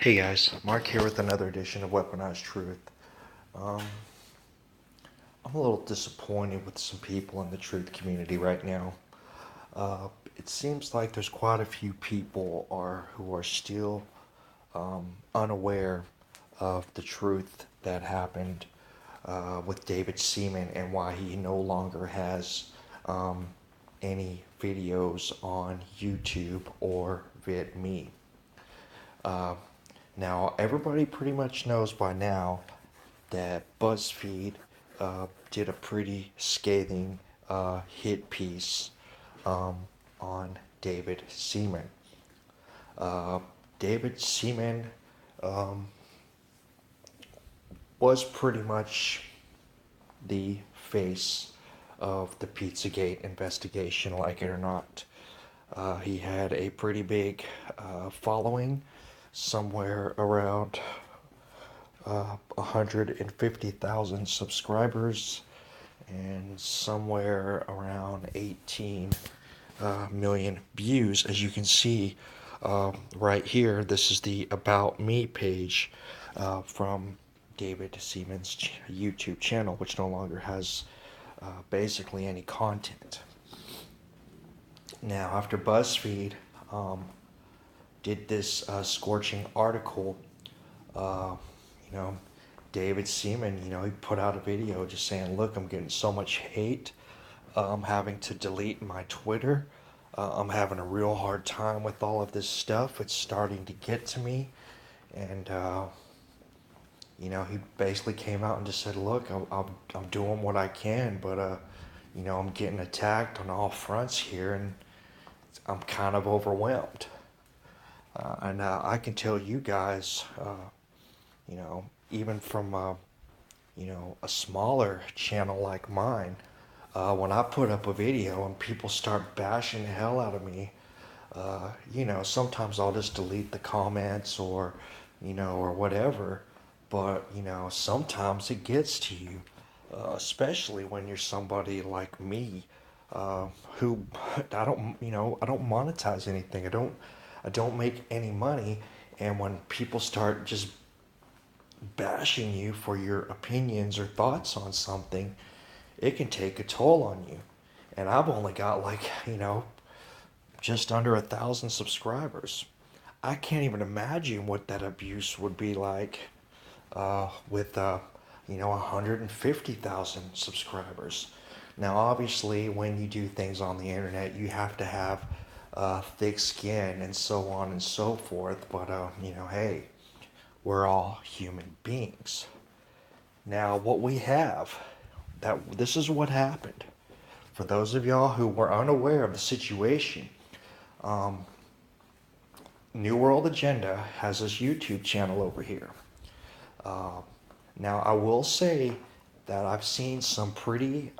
Hey guys, Mark here with another edition of Weaponized Truth. Um, I'm a little disappointed with some people in the truth community right now. It seems like there's quite a few people who are still unaware of the truth that happened with David Seaman and why he no longer has any videos on YouTube or VidMe. Now, everybody pretty much knows by now that BuzzFeed did a pretty scathing hit piece on David Seaman. Uh, David Seaman was pretty much the face of the Pizzagate investigation, like it or not. He had a pretty big following, somewhere around 150,000 subscribers and somewhere around 18 million views. As you can see right here, this is the About Me page from David Seaman's YouTube channel, which no longer has basically any content. Now, after BuzzFeed did this scorching article, you know, David Seaman, he put out a video just saying, look, I'm getting so much hate. I'm having to delete my Twitter. I'm having a real hard time with all of this stuff. It's starting to get to me. And, he basically came out and just said, look, I'm doing what I can, but, I'm getting attacked on all fronts here, and I'm kind of overwhelmed. And I can tell you guys, even from, a smaller channel like mine, when I put up a video and people start bashing the hell out of me, sometimes I'll just delete the comments or whatever. But, sometimes it gets to you, especially when you're somebody like me, who I don't monetize anything. I don't make any money, and when people start just bashing you for your opinions or thoughts on something, it can take a toll on you. And I've only got just under 1,000 subscribers. I can't even imagine what that abuse would be like with 150,000 subscribers. Now, obviously, when you do things on the internet, you have to have thick skin and so on and so forth. But hey, we're all human beings. Now, what we have, this is what happened. For those of y'all who were unaware of the situation, New World Agenda has this YouTube channel over here. Now, I will say that I've seen some pretty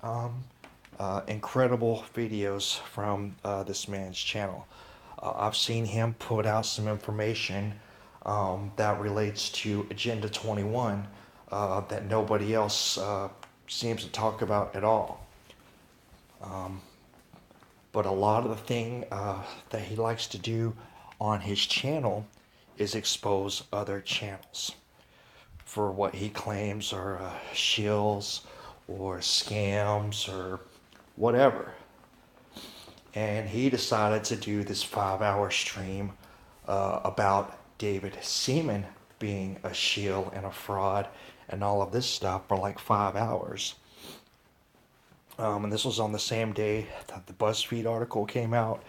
incredible videos from this man's channel. I've seen him put out some information that relates to Agenda 21 that nobody else seems to talk about at all. But a lot of the thing that he likes to do on his channel is expose other channels for what he claims are shills or scams or whatever. And he decided to do this 5-hour stream about David Seaman being a shill and a fraud and all of this stuff for like 5 hours. And this was on the same day that the BuzzFeed article came out.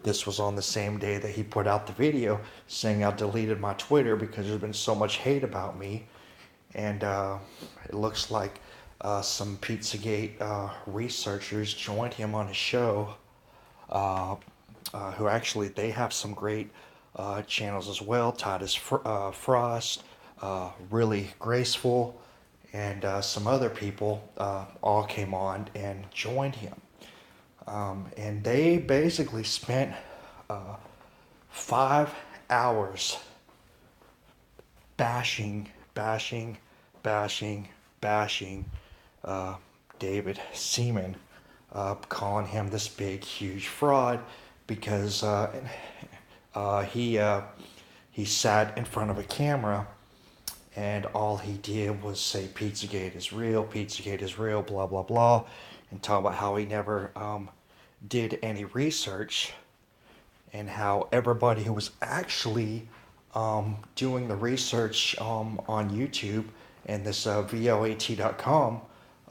This was on the same day that he put out the video saying I deleted my Twitter because there's been so much hate about me. And it looks like some Pizzagate researchers joined him on his show, who actually, they have some great channels as well. Titus Frost, Really Graceful, and some other people all came on and joined him. And they basically spent 5 hours bashing David Seaman, calling him this big, huge fraud because he he sat in front of a camera and all he did was say Pizzagate is real, blah, blah, blah, and talk about how he never did any research and how everybody who was actually doing the research on YouTube and this VOAT.com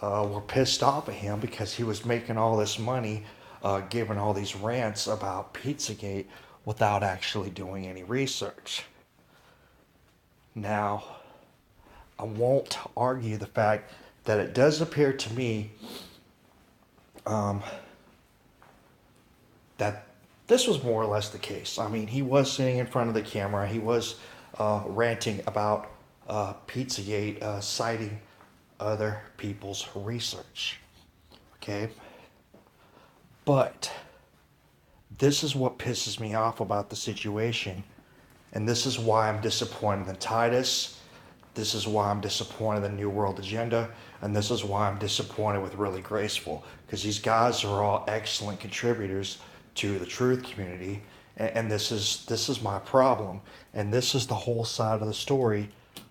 were pissed off at him because he was making all this money giving all these rants about Pizzagate without actually doing any research. Now, I won't argue the fact that it does appear to me that this was more or less the case. I mean, he was sitting in front of the camera. He was ranting about Pizzagate, citing other people's research. Okay? But this is what pisses me off about the situation. And this is why I'm disappointed in Titus. This is why I'm disappointed in the New World Agenda. And this is why I'm disappointed with Really Graceful. Because these guys are all excellent contributors to the truth community. And this is my problem. And this is the whole side of the story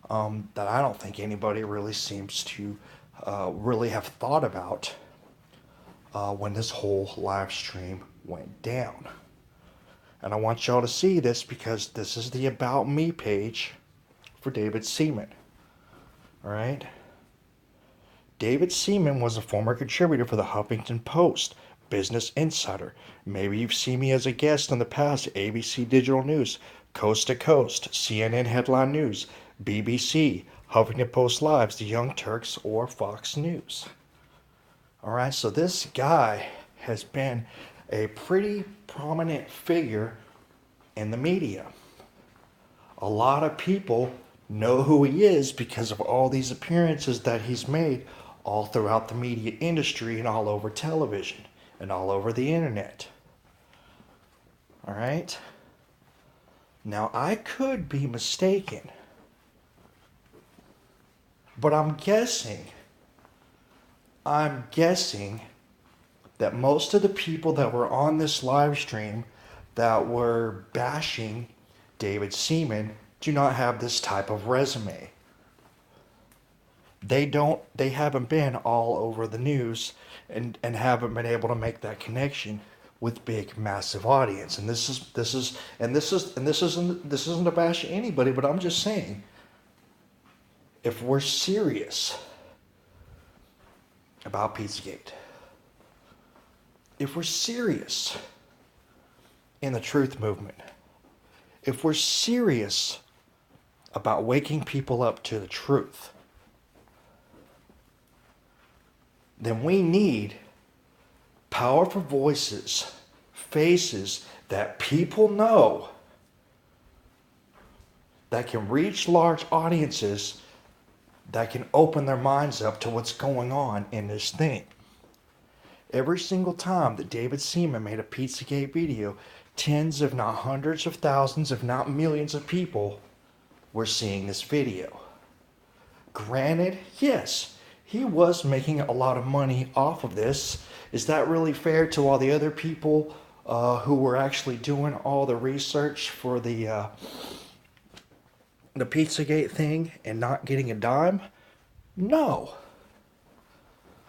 that I don't think anybody really seems to really have thought about when this whole live stream went down. And I want y'all to see this because this is the About Me page for David Seaman. Alright? David Seaman was a former contributor for the Huffington Post, Business Insider. Maybe you've seen me as a guest in the past, ABC Digital News, Coast to Coast, CNN Headline News, BBC, Huffington Post Lives, The Young Turks, or Fox News. Alright, so this guy has been a pretty prominent figure in the media. A lot of people know who he is because of all these appearances that he's made all throughout the media industry and all over television and all over the internet. Alright? Now, I could be mistaken, but I'm guessing that most of the people that were on this live stream that were bashing David Seaman do not have this type of resume. They haven't been all over the news and haven't been able to make that connection with big, massive audience. And this isn't to bash anybody, but I'm just saying, if we're serious about Pizzagate, if we're serious in the truth movement, if we're serious about waking people up to the truth, then we need powerful voices, faces that people know, that can reach large audiences, that can open their minds up to what's going on in this thing. Every single time that David Seaman made a Pizzagate video, tens if not hundreds of thousands, if not millions of people were seeing this video. Granted, yes, he was making a lot of money off of this. Is that really fair to all the other people who were actually doing all the research for the Pizzagate thing and not getting a dime? No.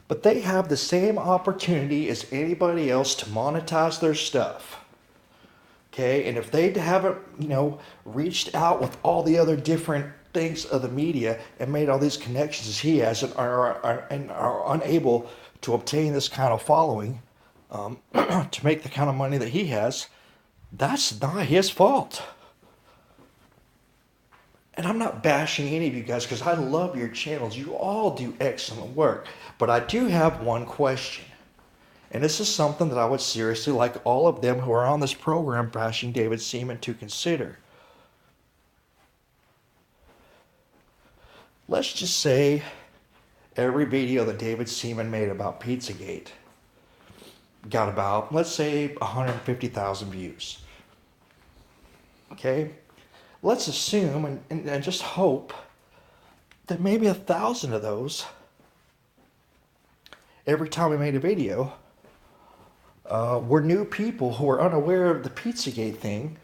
But they have the same opportunity as anybody else to monetize their stuff. Okay, and if they haven't, reached out with all the other different things of the media and made all these connections as he has and are unable to obtain this kind of following to make the kind of money that he has, that's not his fault. And I'm not bashing any of you guys because I love your channels. You all do excellent work. But I do have one question. And this is something that I would seriously like all of them who are on this program bashing David Seaman to consider. Let's just say every video that David Seaman made about Pizzagate got about, let's say, 150,000 views. Okay? Let's assume and just hope that maybe 1,000 of those, every time we made a video, were new people who were unaware of the Pizzagate thing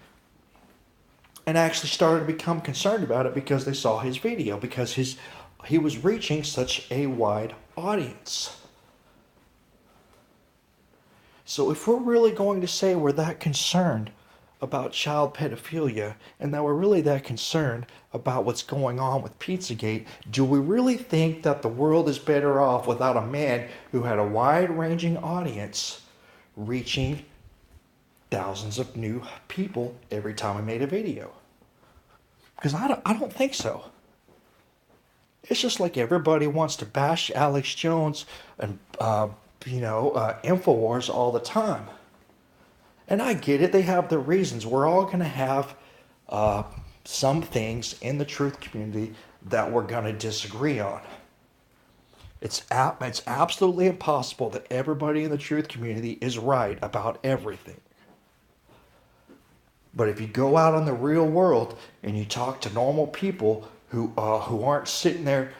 and actually started to become concerned about it because they saw his video, because he was reaching such a wide audience. So if we're really going to say we're that concerned about child pedophilia, and that we're really that concerned about what's going on with Pizzagate, do we really think that the world is better off without a man who had a wide-ranging audience reaching thousands of new people every time he made a video? Because I don't think so. It's just like everybody wants to bash Alex Jones and InfoWars all the time. And I get it, they have their reasons. We're all going to have some things in the truth community that we're going to disagree on. It's absolutely impossible that everybody in the truth community is right about everything. But if you go out in the real world and you talk to normal people who aren't sitting there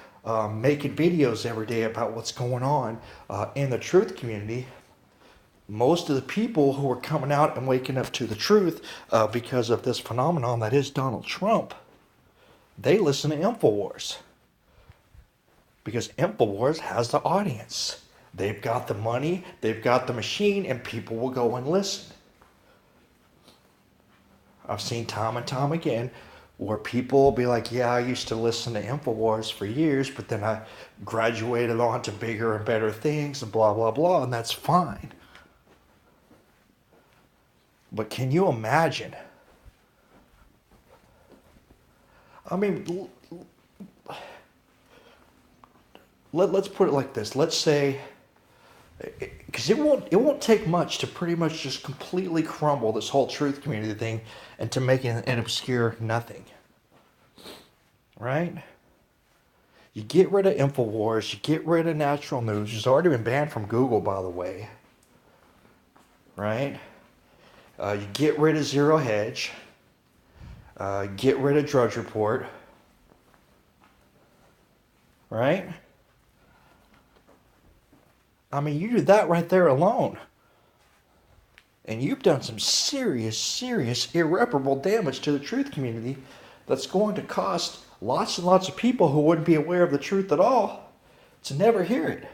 making videos every day about what's going on in the truth community, most of the people who are coming out and waking up to the truth because of this phenomenon that is Donald Trump, they listen to InfoWars. Because InfoWars has the audience. They've got the money, they've got the machine, and people will go and listen. I've seen time and time again where people will be like, yeah, I used to listen to InfoWars for years, but then I graduated on to bigger and better things and blah, blah, blah, and that's fine. But can you imagine? I mean, let's put it like this. Let's say, because it won't take much to pretty much just completely crumble this whole truth community thing and to make it an obscure nothing. Right? You get rid of InfoWars, you get rid of Natural News, which has already been banned from Google, by the way. Right? You get rid of Zero Hedge, get rid of Drudge Report, right? I mean, you do that right there alone, and you've done some serious, irreparable damage to the truth community that's going to cost lots and lots of people who wouldn't be aware of the truth at all to never hear it,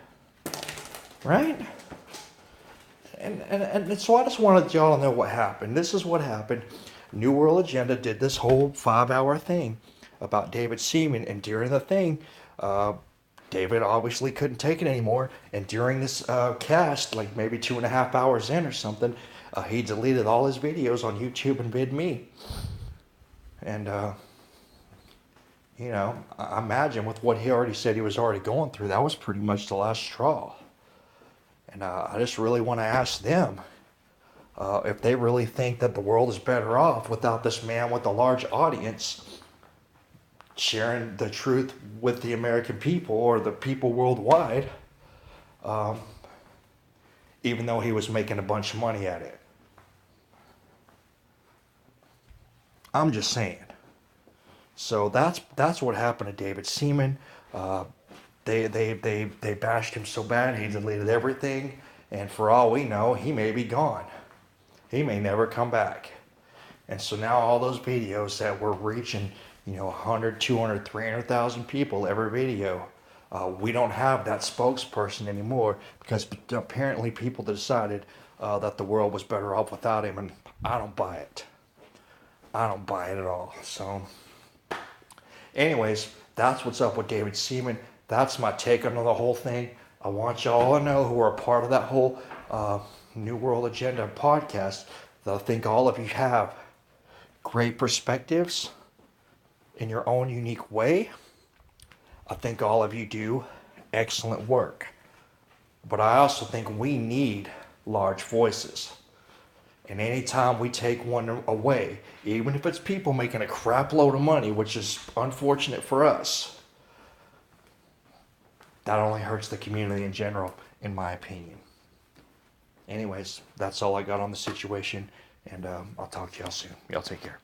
right? And so I just wanted y'all to know what happened. This is what happened. New World Agenda did this whole 5-hour thing about David Seaman, and during the thing, David obviously couldn't take it anymore, and during this cast, like maybe 2.5 hours in or something, he deleted all his videos on YouTube and VidMe. And, I imagine with what he already said he was already going through, that was pretty much the last straw. And I just really want to ask them if they really think that the world is better off without this man with a large audience sharing the truth with the American people or the people worldwide, even though he was making a bunch of money at it. I'm just saying. So that's what happened to David Seaman. They bashed him so bad he deleted everything, and for all we know, he may be gone. He may never come back. And so now all those videos that were reaching 100, 200, 300,000 people every video, we don't have that spokesperson anymore because apparently people decided that the world was better off without him, and I don't buy it. I don't buy it at all. So anyways, that's what's up with David Seaman. That's my take on the whole thing. I want y'all to know who are a part of that whole New World Agenda podcast that I think all of you have great perspectives in your own unique way. I think all of you do excellent work. But I also think we need large voices. And anytime we take one away, even if it's people making a crap load of money, which is unfortunate for us, that only hurts the community in general, in my opinion. Anyways, that's all I got on the situation, and I'll talk to y'all soon. Y'all take care.